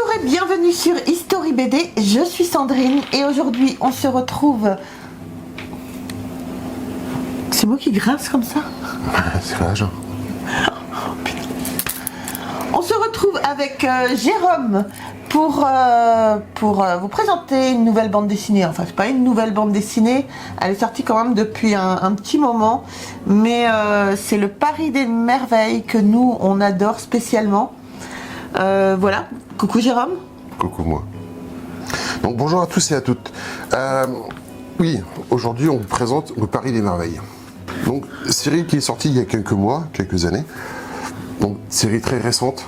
Bonjour et bienvenue sur History BD, je suis Sandrine et aujourd'hui on se retrouve... C'est moi qui grince comme ça? C'est vrai, genre. On se retrouve avec Jérôme pour vous présenter une nouvelle bande dessinée. Enfin, c'est pas une nouvelle bande dessinée, elle est sortie quand même depuis un petit moment, mais c'est le Paris des merveilles que nous on adore spécialement. Voilà, coucou Jérôme. Coucou moi. Donc bonjour à tous et à toutes. Oui, aujourd'hui on vous présente le Paris des merveilles. Donc série qui est sortie il y a quelques mois, quelques années. Donc série très récente,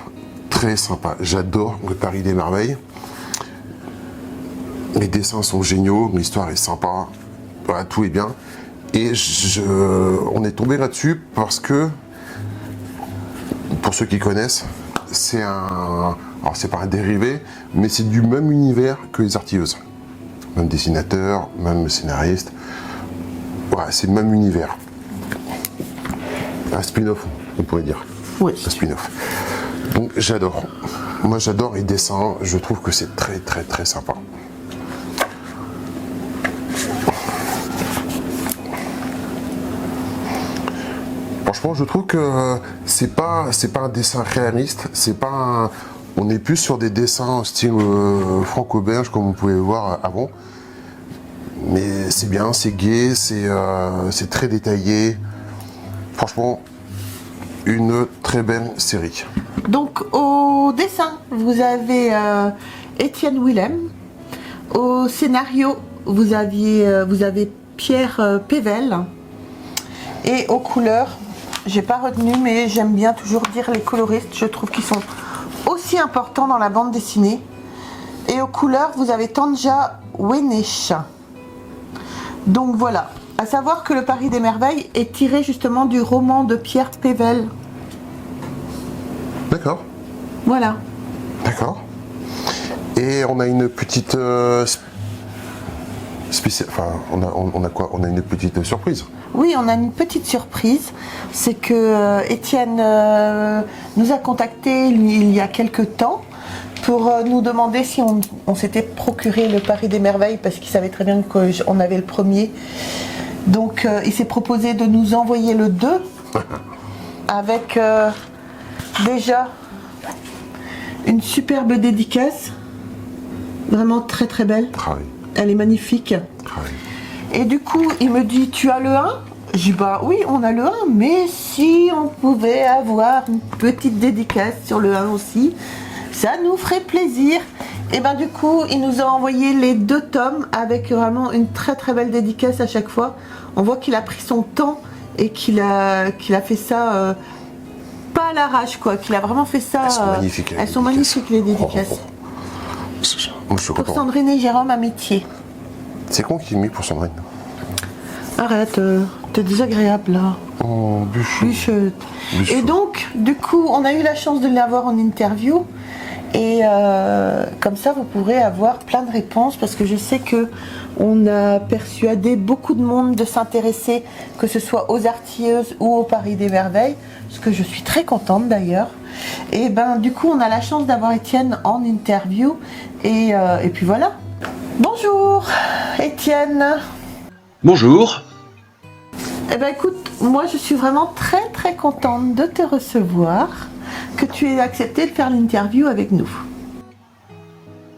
très sympa. J'adore le Paris des merveilles. Les dessins sont géniaux, l'histoire est sympa, voilà, tout est bien. Et on est tombé là-dessus parce que, pour ceux qui connaissent, c'est alors c'est pas un dérivé, mais c'est du même univers que les Artilleuses. Même dessinateur, même scénariste. Voilà, c'est le même univers. Un spin-off, on pourrait dire. Oui. Un spin-off. Donc j'adore. Moi j'adore les dessins, je trouve que c'est très très très sympa. Franchement, je trouve que c'est pas un dessin réaliste, on est plus sur des dessins style franco-belge comme on pouvait voir avant. Mais c'est bien, c'est gai, c'est très détaillé. Franchement, une très belle série. Donc au dessin, vous avez Étienne Willem. Au scénario, vous avez Pierre Pével. Et aux couleurs, j'ai pas retenu, mais j'aime bien toujours dire les coloristes. Je trouve qu'ils sont aussi importants dans la bande dessinée. Et aux couleurs, vous avez Tanja Wenesh. Donc voilà. À savoir que le Paris des merveilles est tiré justement du roman de Pierre Pével. D'accord. Voilà. D'accord. Et on a une petite on a quoi? On a une petite surprise. Oui, on a une petite surprise. C'est que Étienne nous a contacté il y a quelques temps pour nous demander si on s'était procuré le Paris des merveilles parce qu'il savait très bien qu'on avait le premier. Donc il s'est proposé de nous envoyer le 2 avec déjà une superbe dédicace, vraiment très très belle. Travail. Elle est magnifique. Travail. Et du coup, il me dit, tu as le 1? Je dis, bah oui, on a le 1, mais si on pouvait avoir une petite dédicace sur le 1 aussi, ça nous ferait plaisir. Et ben du coup, il nous a envoyé les 2 tomes avec vraiment une très très belle dédicace à chaque fois. On voit qu'il a pris son temps et qu'il a fait ça pas à l'arrache, quoi, qu'il a vraiment fait ça. Elles sont magnifiques. Elles sont magnifiques, les dédicaces. Moi, je suis Pour content. Sandrine et Jérôme Amitié. C'est con qui est mis pour Sandrine. Arrête, t'es désagréable là. Oh, Bûcheux. Et donc, du coup, on a eu la chance de l'avoir en interview. Et comme ça, vous pourrez avoir plein de réponses parce que je sais que on a persuadé beaucoup de monde de s'intéresser, que ce soit aux Artilleuses ou au Paris des merveilles, ce que je suis très contente d'ailleurs. Et ben, du coup, on a la chance d'avoir Étienne en interview. Et puis voilà. Bonjour, Étienne. Bonjour. Eh ben écoute, moi je suis vraiment très très contente de te recevoir, que tu aies accepté de faire l'interview avec nous.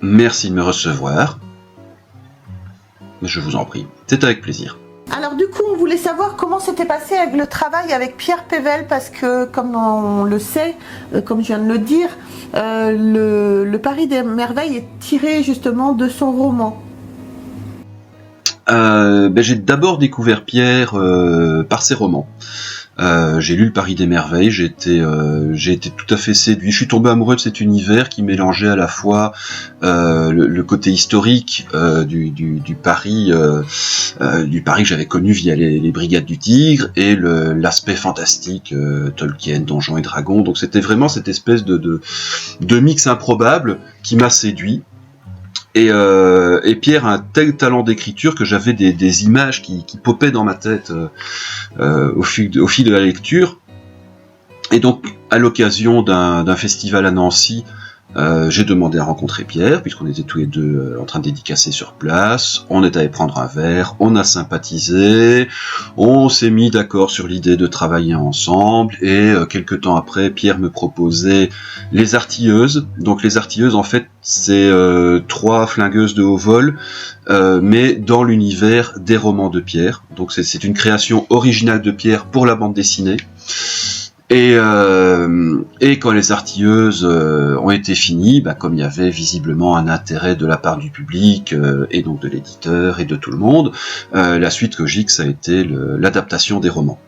Merci de me recevoir. Je vous en prie, c'est avec plaisir. Alors du coup, on voulait savoir comment s'était passé avec le travail avec Pierre Pével, parce que comme on le sait, comme je viens de le dire, le Paris des merveilles est tiré justement de son roman. J'ai d'abord découvert Pierre par ses romans. J'ai lu le Paris des merveilles, j'ai été tout à fait séduit. Je suis tombé amoureux de cet univers qui mélangeait à la fois le côté historique du Paris que j'avais connu via les Brigades du Tigre et l'aspect fantastique Tolkien, Donjons et Dragons. Donc c'était vraiment cette espèce de mix improbable qui m'a séduit. Et Pierre a un tel talent d'écriture que j'avais des images qui popaient dans ma tête au fil de la lecture. Et donc, à l'occasion d'un festival à Nancy, J'ai demandé à rencontrer Pierre, puisqu'on était tous les deux en train de dédicacer sur place. On est allé prendre un verre, on a sympathisé, on s'est mis d'accord sur l'idée de travailler ensemble, et quelques temps après, Pierre me proposait les artilleuses. Donc les artilleuses, en fait, c'est 3 flingueuses de haut vol, mais dans l'univers des romans de Pierre. Donc c'est une création originale de Pierre pour la bande dessinée. Et quand les artilleuses ont été finies, comme il y avait visiblement un intérêt de la part du public, et donc de l'éditeur et de tout le monde, la suite logique, ça a été l'adaptation des romans.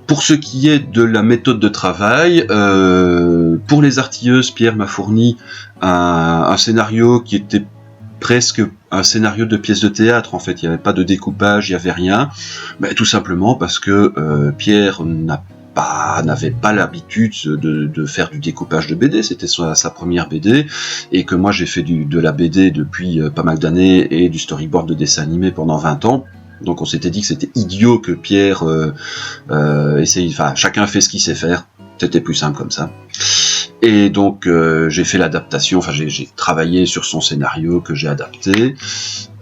Pour ce qui est de la méthode de travail, pour les artilleuses, Pierre m'a fourni un scénario qui était presque un scénario de pièce de théâtre. En fait, il n'y avait pas de découpage, il n'y avait rien, tout simplement parce que Pierre n'avait pas l'habitude de faire du découpage de BD, c'était sa première BD, et que moi j'ai fait de la BD depuis pas mal d'années, et du storyboard de dessin animé pendant 20 ans. Donc on s'était dit que c'était idiot que Pierre essaye, chacun fait ce qu'il sait faire, c'était plus simple comme ça. Et donc j'ai fait l'adaptation, j'ai travaillé sur son scénario que j'ai adapté,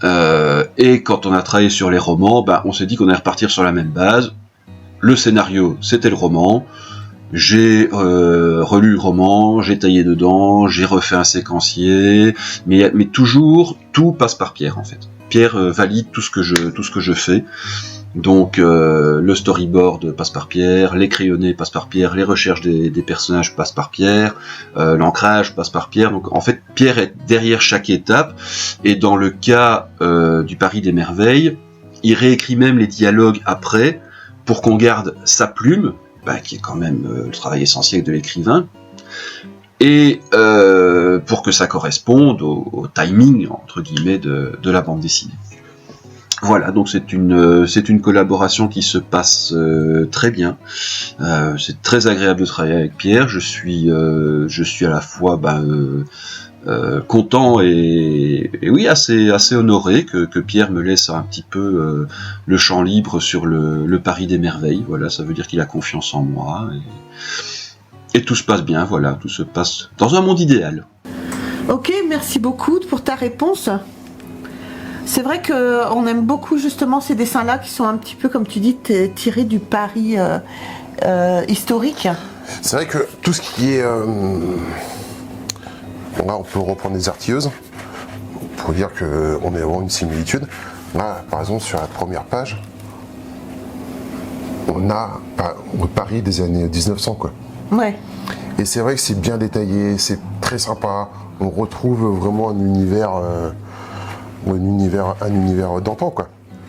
et quand on a travaillé sur les romans, on s'est dit qu'on allait repartir sur la même base. Le scénario, c'était le roman, j'ai relu le roman, j'ai taillé dedans, j'ai refait un séquencier, mais toujours, tout passe par Pierre en fait. Pierre valide tout ce que je fais. Donc le storyboard passe par Pierre, les crayonnés passent par Pierre, les recherches des personnages passent par Pierre, l'ancrage passe par Pierre. Donc en fait Pierre est derrière chaque étape, et dans le cas du Paris des Merveilles, il réécrit même les dialogues après pour qu'on garde sa plume, qui est quand même le travail essentiel de l'écrivain, et pour que ça corresponde au timing entre guillemets de la bande dessinée. Voilà, donc c'est une collaboration qui se passe très bien. C'est très agréable de travailler avec Pierre. Je suis à la fois content et oui, assez honoré que Pierre me laisse un petit peu le champ libre sur le Paris des Merveilles. Voilà, ça veut dire qu'il a confiance en moi, et tout se passe bien. Voilà, tout se passe dans un monde idéal. Ok, merci beaucoup pour ta réponse. C'est vrai qu'on aime beaucoup justement ces dessins-là qui sont un petit peu, comme tu dis, tirés du Paris historique. C'est vrai que tout ce qui est... là, on peut reprendre les artilleuses pour dire qu'on a vraiment une similitude. Là, par exemple, sur la première page, on a le Paris des années 1900, quoi. Ouais. Et c'est vrai que c'est bien détaillé, c'est très sympa. On retrouve vraiment un univers d'antan, quoi.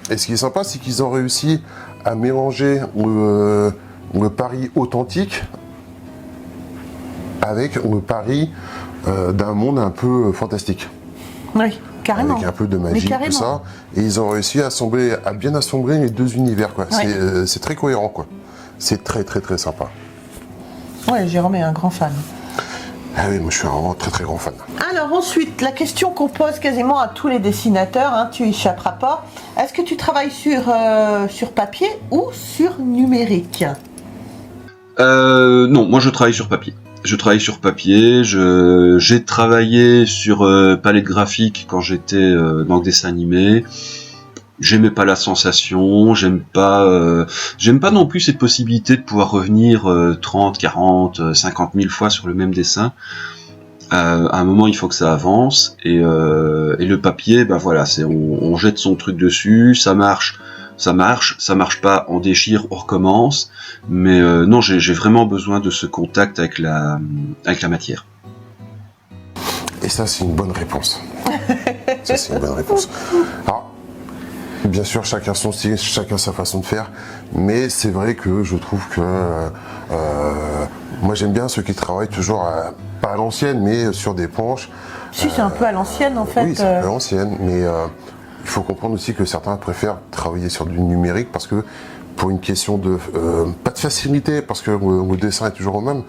Et ce qui est sympa, c'est qu'ils ont réussi à mélanger le Paris authentique avec le Paris d'un monde un peu fantastique. Oui, carrément. Avec un peu de magie, tout ça. Et ils ont réussi à bien assembler les deux univers, quoi. Ouais. C'est très cohérent, quoi. C'est très très très sympa. Ouais, Jérôme est un grand fan. Ah oui, moi je suis vraiment très très grand fan. Alors ensuite, la question qu'on pose quasiment à tous les dessinateurs, tu échapperas pas. Est-ce que tu travailles sur papier ou sur numérique ? Non, moi je travaille sur papier. J'ai travaillé sur palette graphique quand j'étais dans le dessin animé. J'aimais pas la sensation, j'aime pas non plus cette possibilité de pouvoir revenir 30, 40, 50 000 fois sur le même dessin. À un moment, il faut que ça avance, et le papier, voilà, on jette son truc dessus, ça marche pas, on déchire, on recommence. Mais non, j'ai vraiment besoin de ce contact avec la matière. Et ça, c'est une bonne réponse. Alors, bien sûr, chacun son style, chacun sa façon de faire, mais c'est vrai que je trouve que moi j'aime bien ceux qui travaillent toujours pas à l'ancienne, mais sur des planches. Si, c'est un peu à l'ancienne en fait. Oui, c'est un peu à l'ancienne, mais il faut comprendre aussi que certains préfèrent travailler sur du numérique parce que pour une question de pas de facilité parce que le dessin est toujours au même,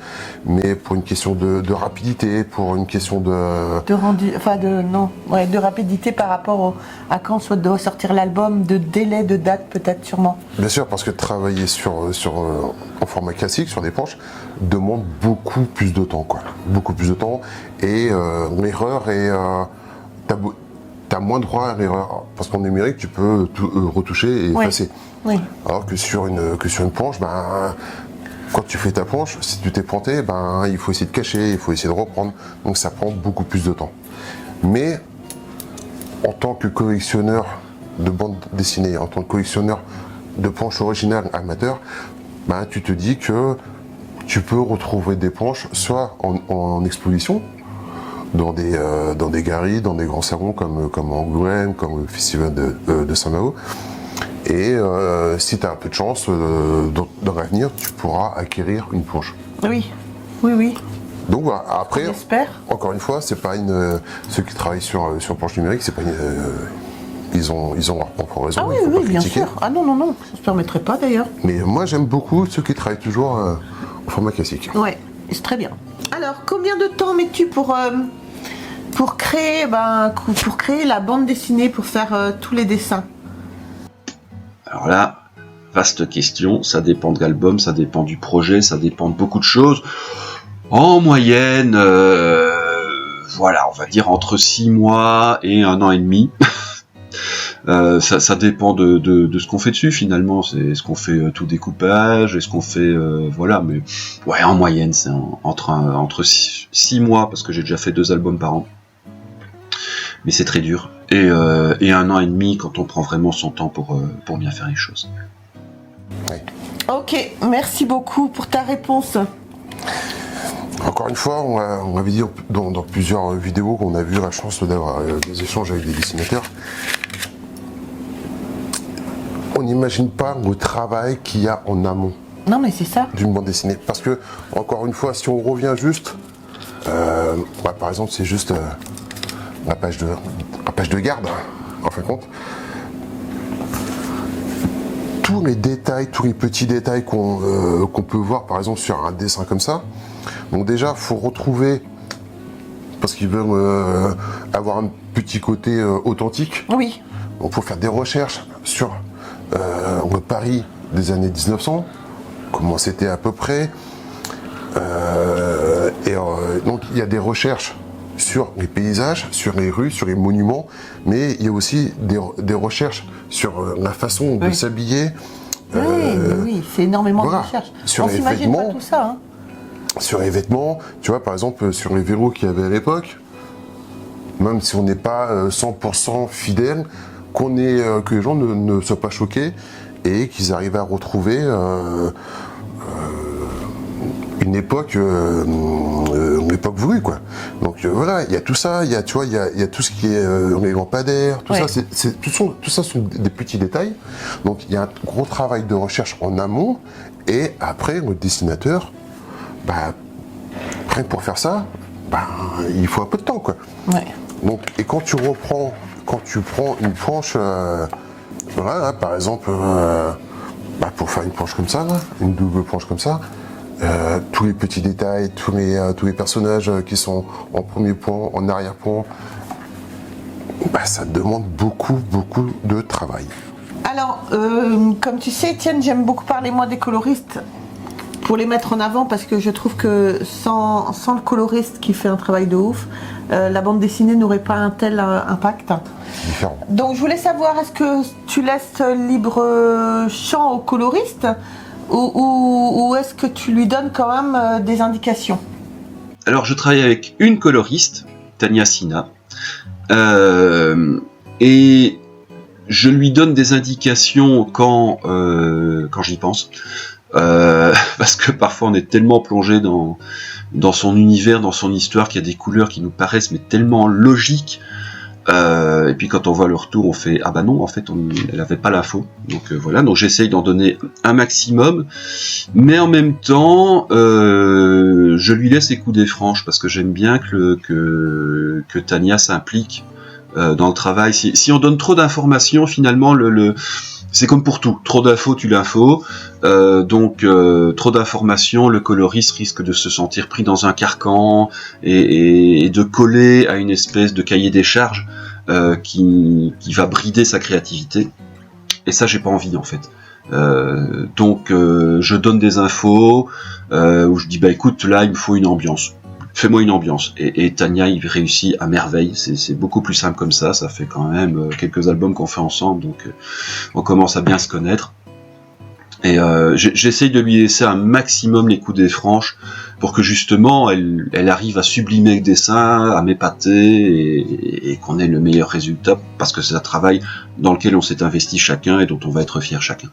mais pour une question de rapidité, pour une question de rendu, enfin de rapidité par rapport à quand doit sortir l'album, de délai, de date peut-être sûrement. Bien sûr, parce que travailler en format classique sur des planches demande beaucoup plus de temps, quoi. Beaucoup plus de temps, et l'erreur est t'as moins droit à l'erreur, parce qu'en numérique tu peux tout retoucher et effacer. Oui. Alors que sur une planche, quand tu fais ta planche, si tu t'es planté, il faut essayer de cacher, il faut essayer de reprendre, donc ça prend beaucoup plus de temps. Mais en tant que collectionneur de bande dessinée, en tant que collectionneur de planches originales amateurs, tu te dis que tu peux retrouver des planches soit en exposition, dans des galeries, dans des grands salons comme Angoulême, comme le festival de Saint-Malo. Et si tu as un peu de chance, dans l'avenir, tu pourras acquérir une planche. Oui. Donc voilà, après, j'espère. Encore une fois, c'est pas ceux qui travaillent sur planche numérique, c'est pas ils ont leur propre raison. Ah oui, bien sûr. Ah non, ça se permettrait pas d'ailleurs. Mais moi, j'aime beaucoup ceux qui travaillent toujours au format classique. Ouais, c'est très bien. Alors, combien de temps mets-tu pour créer la bande dessinée, pour faire tous les dessins? Alors là, vaste question, ça dépend de l'album, ça dépend du projet, ça dépend de beaucoup de choses. En moyenne, on va dire entre 6 mois et 1 an et demi. Ça dépend de ce qu'on fait dessus finalement. Est-ce qu'on fait tout découpage, est-ce qu'on fait mais en moyenne c'est entre 6 mois, parce que j'ai déjà fait 2 albums par an, mais c'est très dur, et 1 an et demi quand on prend vraiment son temps pour bien faire les choses. Oui. Ok, merci beaucoup pour ta réponse. Encore une fois, on avait dit dans plusieurs vidéos qu'on a eu la chance d'avoir des échanges avec des dessinateurs. On n'imagine pas le travail qu'il y a en amont. Non, mais c'est ça. D'une bande dessinée. Parce que, encore une fois, si on revient juste, par exemple, c'est juste la page de garde, en fin de compte. Tous les détails, tous les petits détails qu'on peut voir, par exemple, sur un dessin comme ça. Donc déjà, il faut retrouver, parce qu'ils veulent avoir un petit côté authentique. Oui. Donc il faut faire des recherches sur le Paris des années 1900, comment c'était à peu près. Donc il y a des recherches sur les paysages, sur les rues, sur les monuments, mais il y a aussi des recherches sur la façon de s'habiller. Oui, c'est énormément de recherches. Sur on les s'imagine vêtements, pas tout ça. Hein. Sur les vêtements, tu vois, par exemple, sur les vélos qu'il y avait à l'époque, même si on n'est pas 100% fidèle, que les gens ne soient pas choqués et qu'ils arrivent à retrouver une époque voulue, quoi. Donc il y a tout ça, il y a tout ce qui est les lampadaires, tout ça, tout ça sont des petits détails. Donc il y a un gros travail de recherche en amont, et après le dessinateur, rien que pour faire ça, il faut un peu de temps, quoi. Ouais. Donc, et quand tu prends une planche, par exemple, pour faire une planche comme ça, une double planche comme ça, tous les petits détails, tous les personnages qui sont en premier plan, en arrière-plan, ça demande beaucoup de travail. Alors, comme tu sais, Étienne, j'aime beaucoup parler moi des coloristes pour les mettre en avant, parce que je trouve que sans le coloriste qui fait un travail de ouf, la bande dessinée n'aurait pas un tel impact. Différent. Donc je voulais savoir, est-ce que tu laisses libre champ au coloriste ou est-ce que tu lui donnes quand même des indications? Alors je travaille avec une coloriste, Tania Sina, et je lui donne des indications quand j'y pense. Parce que parfois on est tellement plongé dans son univers, dans son histoire, qu'il y a des couleurs qui nous paraissent mais tellement logiques, et puis quand on voit le retour, on fait ah bah non, en fait elle avait pas l'info. Donc voilà, donc j'essaye d'en donner un maximum, mais en même temps je lui laisse écouter franche, parce que j'aime bien que Tania s'implique dans le travail. Si on donne trop d'informations, finalement c'est comme pour tout, trop d'infos tue l'info, donc trop d'informations, le coloriste risque de se sentir pris dans un carcan et de coller à une espèce de cahier des charges qui va brider sa créativité, et ça j'ai pas envie en fait. Donc je donne des infos où je dis bah écoute, là il me faut une ambiance, fais-moi une ambiance, et Tania il réussit à merveille, c'est beaucoup plus simple comme ça fait quand même quelques albums qu'on fait ensemble, donc on commence à bien se connaître, et j'essaye de lui laisser un maximum les coups des franches pour que justement elle arrive à sublimer le dessin, à m'épater, et qu'on ait le meilleur résultat, parce que c'est un travail dans lequel on s'est investi chacun et dont on va être fier chacun.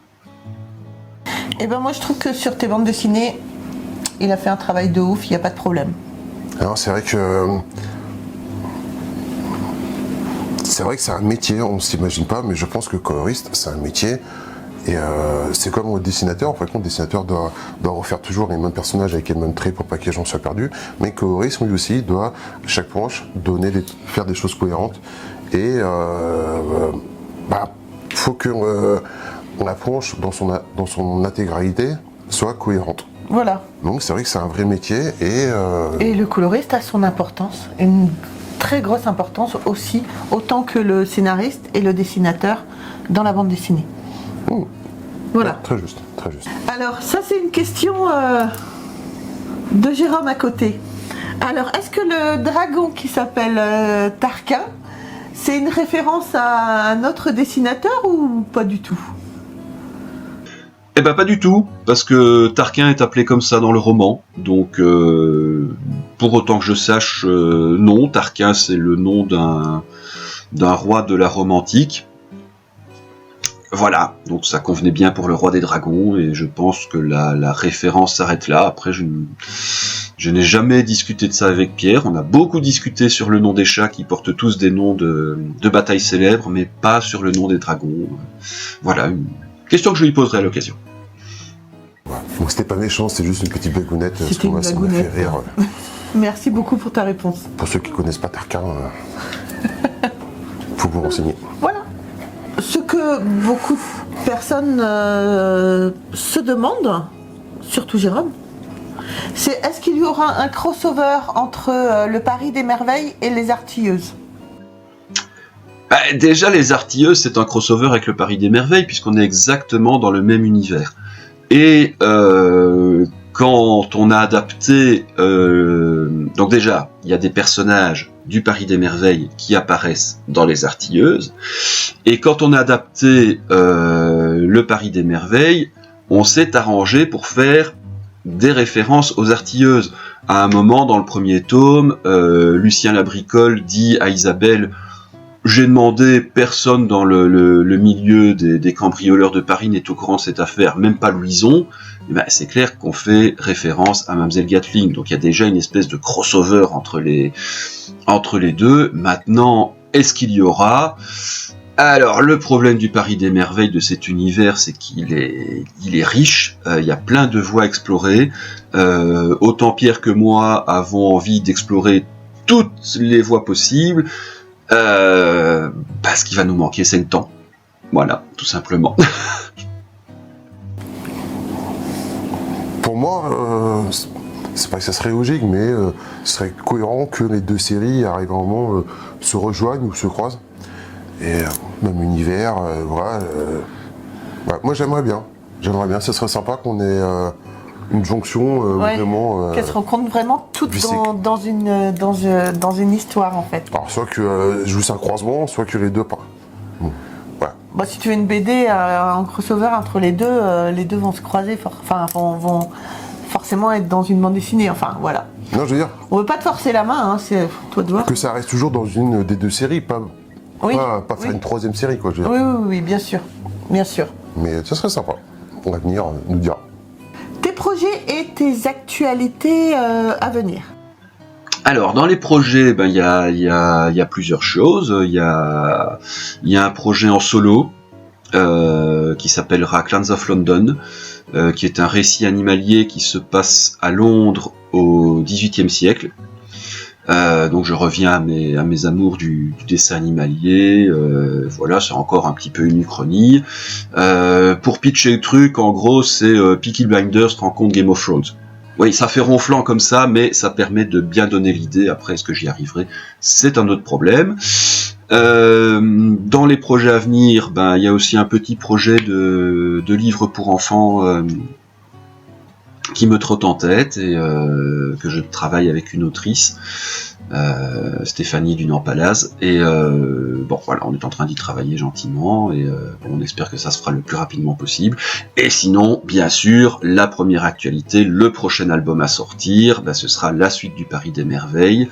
Et ben moi je trouve que sur tes bandes dessinées, il a fait un travail de ouf, il n'y a pas de problème. Alors c'est vrai que c'est un métier, on ne s'imagine pas, mais je pense que coloriste c'est un métier, et c'est comme au dessinateur. En fait, le dessinateur doit refaire toujours les mêmes personnages avec les mêmes traits pour pas que les gens soient perdus, mais coloriste lui aussi doit chaque planche faire des choses cohérentes, et faut que la planche dans son intégralité soit cohérente. Voilà. Donc c'est vrai que c'est un vrai métier, et le coloriste a son importance, une très grosse importance aussi, autant que le scénariste et le dessinateur dans la bande dessinée. Voilà. Très juste, très juste. Alors ça c'est une question de Jérôme à côté. Alors est-ce que le dragon qui s'appelle Tarquin, c'est une référence à un autre dessinateur ou pas du tout ? Eh ben pas du tout, parce que Tarquin est appelé comme ça dans le roman, donc pour autant que je sache, non, Tarquin c'est le nom d'un roi de la Rome antique. Voilà, donc ça convenait bien pour le roi des dragons, et je pense que la référence s'arrête là. Après, je n'ai jamais discuté de ça avec Pierre, on a beaucoup discuté sur le nom des chats qui portent tous des noms de batailles célèbres, mais pas sur le nom des dragons. Voilà, une question que je lui poserai à l'occasion. Voilà. Donc c'était pas méchant, c'était juste une petite blagounette, parce C'était que moi ça m'a fait rire. Merci beaucoup pour ta réponse. Pour ceux qui connaissent pas Tarquin, faut vous renseigner. Voilà. Ce que beaucoup de personnes se demandent, surtout Jérôme, c'est est-ce qu'il y aura un crossover entre le Paris des Merveilles et les Artilleuses ? Déjà, les Artilleuses, c'est un crossover avec le Paris des Merveilles, puisqu'on est exactement dans le même univers. Et quand on a adapté... donc déjà, il y a des personnages du Paris des Merveilles qui apparaissent dans les Artilleuses. Et quand on a adapté le Paris des Merveilles, on s'est arrangé pour faire des références aux Artilleuses. À un moment, dans le premier tome, Lucien Labricole dit à Isabelle... J'ai demandé, personne dans le milieu des cambrioleurs de Paris n'est au courant de cette affaire, même pas Louison. Et ben, c'est clair qu'on fait référence à Mademoiselle Gatling, donc il y a déjà une espèce de crossover entre les deux. Maintenant, est-ce qu'il y aura ? Alors, le problème du Paris des Merveilles de cet univers, c'est qu'il est riche, il y a plein de voies à explorer. Autant Pierre que moi avons envie d'explorer toutes les voies possibles. Ce qui va nous manquer, c'est le temps. Voilà, tout simplement. Pour moi, c'est pas que ça serait logique, mais ce serait cohérent que les deux séries arrivent à un moment se rejoignent ou se croisent. Et même univers, voilà. Moi j'aimerais bien. Ce serait sympa qu'on ait une jonction vraiment... qu'elles se rencontrent vraiment toutes dans une histoire en fait. Alors soit que juste un croisement, soit que les deux pas. Voilà. Bah, si tu veux une BD en crossover entre les deux vont se croiser, vont forcément être dans une bande dessinée, enfin voilà. Non, je veux dire... On veut pas te forcer la main, hein, c'est toi de voir. Que ça reste toujours dans une des deux séries, pas faire une troisième série, quoi, je veux dire. Oui, bien sûr. Bien sûr. Mais ça serait sympa. L'avenir nous dira. Tes projets et tes actualités à venir. Alors, dans les projets, il y a plusieurs choses. Il y a un projet en solo qui s'appellera Clans of London, qui est un récit animalier qui se passe à Londres au XVIIIe siècle. Donc je reviens à mes amours du dessin animalier. Voilà, c'est encore un petit peu une uchronie. Pour pitcher le truc, en gros, c'est Peaky Blinders rencontre Game of Thrones. Oui, ça fait ronflant comme ça, mais ça permet de bien donner l'idée. Après, est-ce que j'y arriverai? C'est un autre problème. Dans les projets à venir, il y a aussi un petit projet de livre pour enfants qui me trotte en tête et que je travaille avec une autrice, Stéphanie Dunant-Palaz, et bon voilà, on est en train d'y travailler gentiment et on espère que ça se fera le plus rapidement possible. Et sinon, bien sûr, la première actualité, le prochain album à sortir, ce sera la suite du Paris des Merveilles,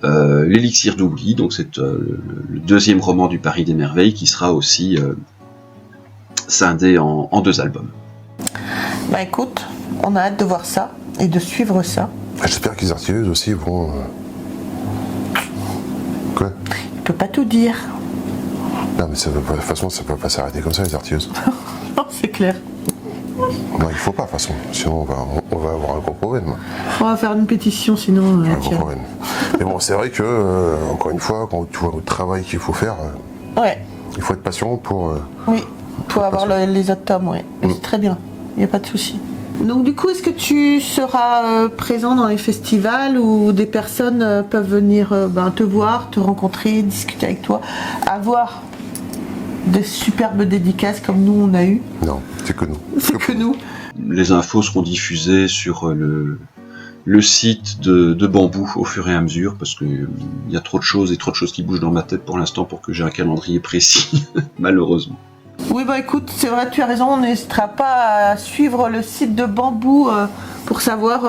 l'Élixir d'oubli, donc c'est le deuxième roman du Paris des Merveilles qui sera aussi scindé en 2 albums. Écoute, on a hâte de voir ça et de suivre ça. J'espère que les artilleuses aussi vont... Quoi? Il peut pas tout dire. Non mais de toute façon ça peut pas s'arrêter comme ça les artilleuses. Non, c'est clair. Non, il faut pas de toute façon, sinon on va avoir un gros problème. On va faire une pétition sinon. Un gros problème. Mais bon, c'est vrai que, encore une fois, quand tu vois le travail qu'il faut faire, ouais. Il faut être patient pour... Oui, pour avoir les autres tomes, oui. C'est très bien, il n'y a pas de souci. Donc du coup, est-ce que tu seras présent dans les festivals où des personnes peuvent venir te voir, te rencontrer, discuter avec toi, avoir des superbes dédicaces comme nous on a eu? Non, c'est que nous. C'est que nous. Les infos seront diffusées sur le site de Bambou au fur et à mesure, parce qu'il y a trop de choses qui bougent dans ma tête pour l'instant pour que j'ai un calendrier précis, malheureusement. Oui, écoute, c'est vrai, tu as raison, on n'hésitera pas à suivre le site de Bambou pour savoir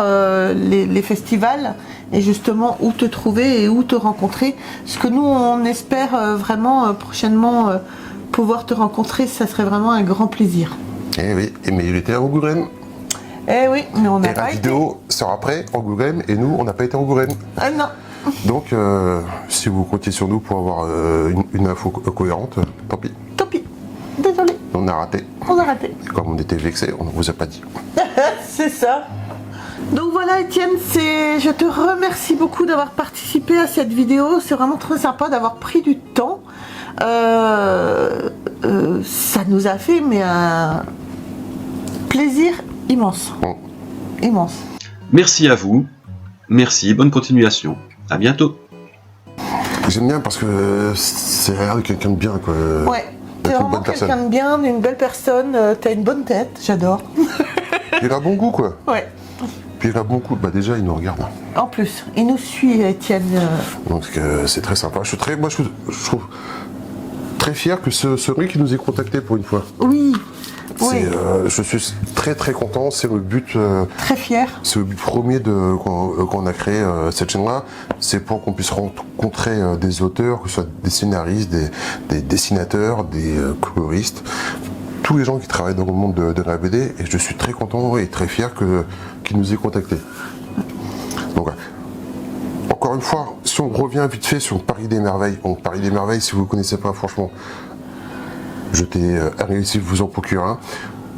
les festivals et justement où te trouver et où te rencontrer. Parce que nous, on espère vraiment prochainement pouvoir te rencontrer, ça serait vraiment un grand plaisir. Eh oui, mais il était à Angoulême. Eh oui, mais on n'a pas été. été. La vidéo sera après Angoulême et nous, on n'a pas été à Angoulême. Ah non. Donc, si vous comptiez sur nous pour avoir une info cohérente, tant pis. Tant pis. Désolé. On a raté. On a raté. Comme on était vexés, on ne vous a pas dit. C'est ça. Donc voilà Étienne, je te remercie beaucoup d'avoir participé à cette vidéo. C'est vraiment très sympa d'avoir pris du temps. Ça nous a fait un plaisir immense. Bon. Immense. Merci à vous. Merci, bonne continuation. À bientôt. J'aime bien parce que c'est l'air de quelqu'un de bien, quoi. Ouais. T'es vraiment quelqu'un de bien, une belle personne, t'as une bonne tête, j'adore. Il a bon goût, quoi. Ouais. Puis il a bon goût, déjà il nous regarde. En plus, il nous suit, Étienne. Donc c'est très sympa. Je trouve très fier que ce mec qui nous ait contacté pour une fois. Oui. Oui. Je suis très très content, c'est le but. Très fier. C'est le but premier qu'on a créé cette chaîne-là. C'est pour qu'on puisse rencontrer des auteurs, que ce soit des scénaristes, des dessinateurs, des coloristes, tous les gens qui travaillent dans le monde de la BD. Et je suis très content et très fier qu'ils nous aient contactés. Donc, encore une fois, si on revient vite fait sur Paris des Merveilles. Donc, Paris des Merveilles, si vous ne connaissez pas, franchement, je t'ai réussi à vous en procurer un.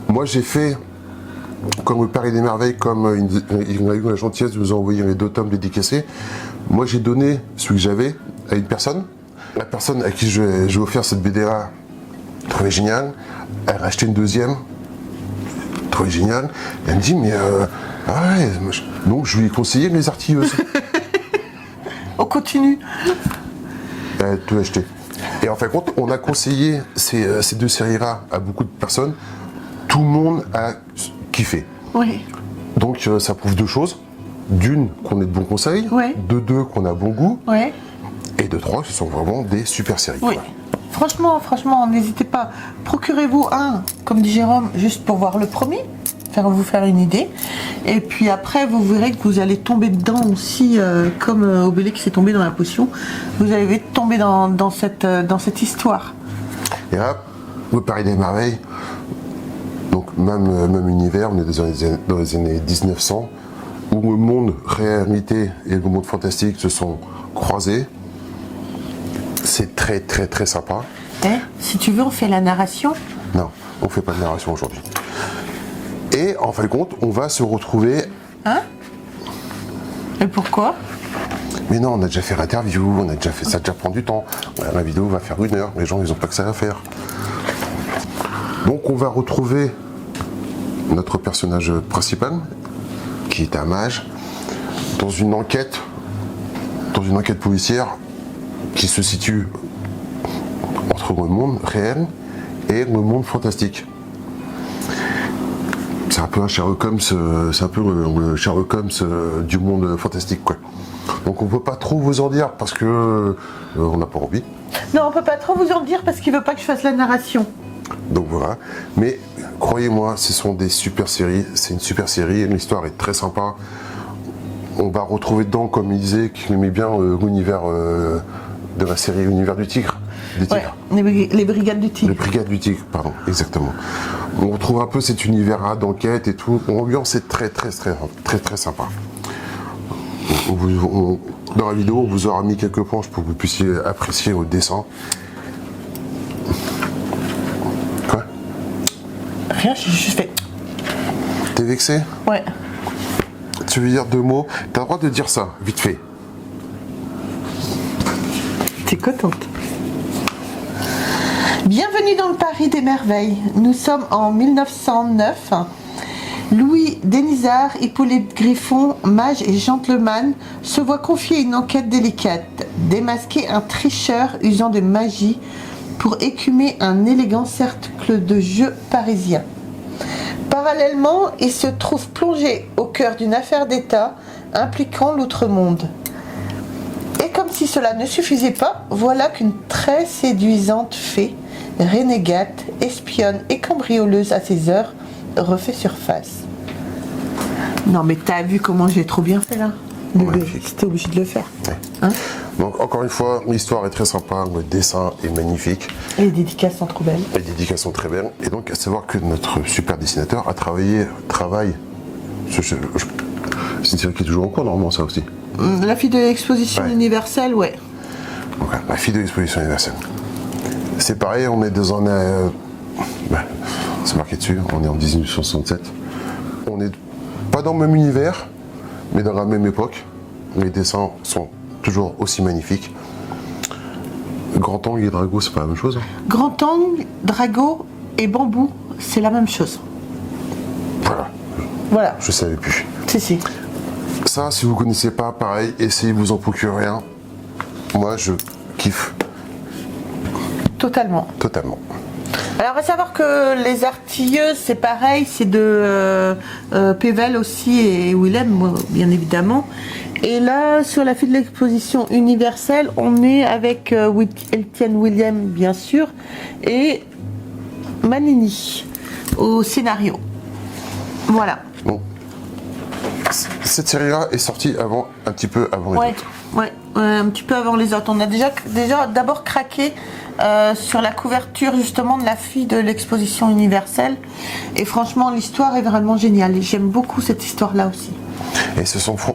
Moi, j'ai fait, comme le Paris des Merveilles, comme il a eu la gentillesse de nous envoyer les 2 tomes dédicacés. Moi, j'ai donné celui que j'avais à une personne. La personne à qui j'ai offert cette BD-là trouvait génial. Elle a acheté une deuxième, trouvait génial. Et elle me dit, mais ouais. Donc, je lui ai conseillé les artilleuses. On continue. Elle a tout acheté. Et en fin de compte, on a conseillé ces 2 séries-là à beaucoup de personnes. Tout le monde a kiffé. Oui. Donc ça prouve 2 choses. D'une, qu'on est de bons conseils. Ouais. De 2, qu'on a bon goût. Ouais. Et de 3, ce sont vraiment des super séries. Oui. Franchement, n'hésitez pas. Procurez-vous un, comme dit Jérôme, juste pour voir le premier. Vous faire une idée. Et puis après, vous verrez que vous allez tomber dedans aussi, comme Obélix est tombé dans la potion. Vous allez tomber dans cette histoire. Et là, le Paris des Merveilles, donc même univers, on est dans les années 1900, où le monde réalité et le monde fantastique se sont croisés. C'est très très très sympa. Si tu veux, on fait la narration. Non, on fait pas de narration aujourd'hui. Et en fin de compte, on va se retrouver. Hein? Et pourquoi? Mais non, on a déjà fait l'interview, on a déjà fait ça, déjà prend du temps. La vidéo va faire 1 heure, les gens ils ont pas que ça à faire. Donc on va retrouver notre personnage principal, qui est un mage, dans une enquête policière qui se situe entre le monde réel et le monde fantastique. C'est un peu un Sherlock Holmes, c'est un peu le Sherlock Holmes du monde fantastique, quoi. Donc on peut pas trop vous en dire parce que on n'a pas envie. Non, on peut pas trop vous en dire parce qu'il veut pas que je fasse la narration. Donc voilà. Mais croyez-moi, ce sont des super séries. C'est une super série. L'histoire est très sympa. On va retrouver dedans, comme il disait, qu'il aimait bien l'univers de la série L'Univers du Tigre. Ouais, les Brigades du Tigre. Les Brigades du Tigre, pardon, exactement. On retrouve un peu cet univers d'enquête et tout. L'ambiance est très sympa. Dans la vidéo, on vous aura mis quelques planches pour que vous puissiez apprécier au dessin. Quoi? Rien, j'ai juste fait. T'es vexé? Ouais. Tu veux dire 2 mots? T'as le droit de dire ça, vite fait. T'es contente. Bienvenue dans le Paris des merveilles. Nous sommes en 1909. Louis Denisard, Hippolyte Griffon, mage et gentleman, se voit confier une enquête délicate, démasquer un tricheur usant de magie pour écumer un élégant cercle de jeu parisien. Parallèlement, il se trouve plongé au cœur d'une affaire d'État impliquant l'outre-monde. Et comme si cela ne suffisait pas, voilà qu'une très séduisante fée, renégate, espionne et cambrioleuse à ses heures, refait surface. Non mais t'as vu comment j'ai trop bien fait là? C'était obligé de le faire. Ouais. Hein? Donc encore une fois, l'histoire est très sympa, le dessin est magnifique. Et les dédicaces sont trop belles. Les dédicaces sont très belles. Et donc à savoir que notre super dessinateur travaille. C'est une série qui est toujours en cours normalement, ça aussi. La fille de l'exposition universelle, ouais. Donc, la fille de l'exposition universelle. C'est pareil, on est dans un... c'est marqué dessus, on est en 1967. On n'est pas dans le même univers, mais dans la même époque. Les dessins sont toujours aussi magnifiques. Grand Angle et Drago, c'est pas la même chose? Grand Angle, Drago et Bambou, c'est la même chose. Voilà. Je savais plus. Si. Ça, si vous connaissez pas, pareil, essayez de vous en procurer un. Moi, je kiffe. Totalement. Alors, à savoir que les artilleuses, c'est pareil, c'est de Pével aussi et Willem, bien évidemment. Et là, sur la fille de l'exposition universelle, on est avec Etienne Willem, bien sûr, et Manini au scénario. Voilà. Bon. Cette série-là est sortie un petit peu avant les autres. Ouais, un petit peu avant les autres. On a déjà d'abord craqué sur la couverture justement de la fille de l'exposition universelle. Et franchement, l'histoire est vraiment géniale. Et j'aime beaucoup cette histoire-là aussi. Et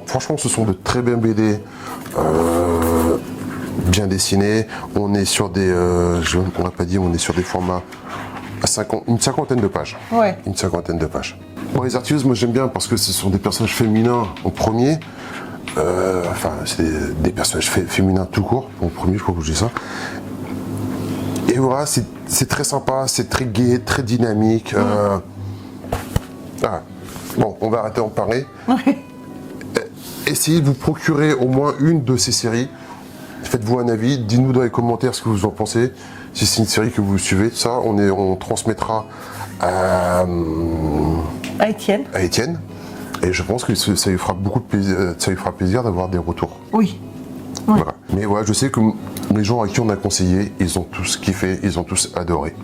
franchement, ce sont de très belles BD, bien dessinées. On est sur des, on n'a pas dit, on est sur des formats une cinquantaine de pages. Ouais. Une cinquantaine de pages. Bon, les artilleuses, moi j'aime bien parce que ce sont des personnages féminins en premier. C'est des personnages féminins tout court, en premier, je crois que je dis ça. Et voilà, c'est très sympa, c'est très gai, très dynamique. Bon, on va arrêter d'en parler. Ouais. Essayez de vous procurer au moins une de ces séries. Faites-vous un avis, dites-nous dans les commentaires ce que vous en pensez. Si c'est une série que vous suivez, tout ça, on transmettra à Étienne. Et je pense que ça lui fera beaucoup de plaisir, ça lui fera plaisir d'avoir des retours. Oui. Ouais. Voilà. Mais voilà, je sais que les gens à qui on a conseillé, ils ont tous kiffé, ils ont tous adoré.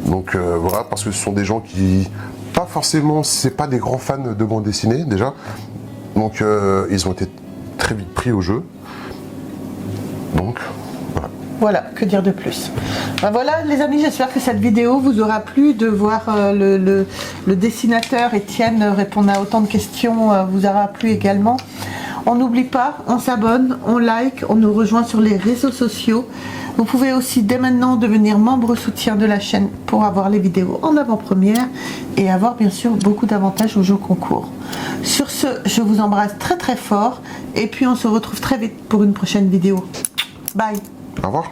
Donc voilà, parce que ce sont des gens qui, pas forcément, c'est pas des grands fans de bande dessinée déjà. Donc ils ont été très vite pris au jeu. Donc voilà. Voilà, que dire de plus. Ben voilà les amis, j'espère que cette vidéo vous aura plu, de voir le dessinateur Étienne répondre à autant de questions vous aura plu également. On n'oublie pas, on s'abonne, on like, on nous rejoint sur les réseaux sociaux. Vous pouvez aussi dès maintenant devenir membre soutien de la chaîne pour avoir les vidéos en avant-première et avoir bien sûr beaucoup d'avantages au jeu concours. Sur ce, je vous embrasse très très fort Et puis on se retrouve très vite pour une prochaine vidéo. Bye. Au revoir.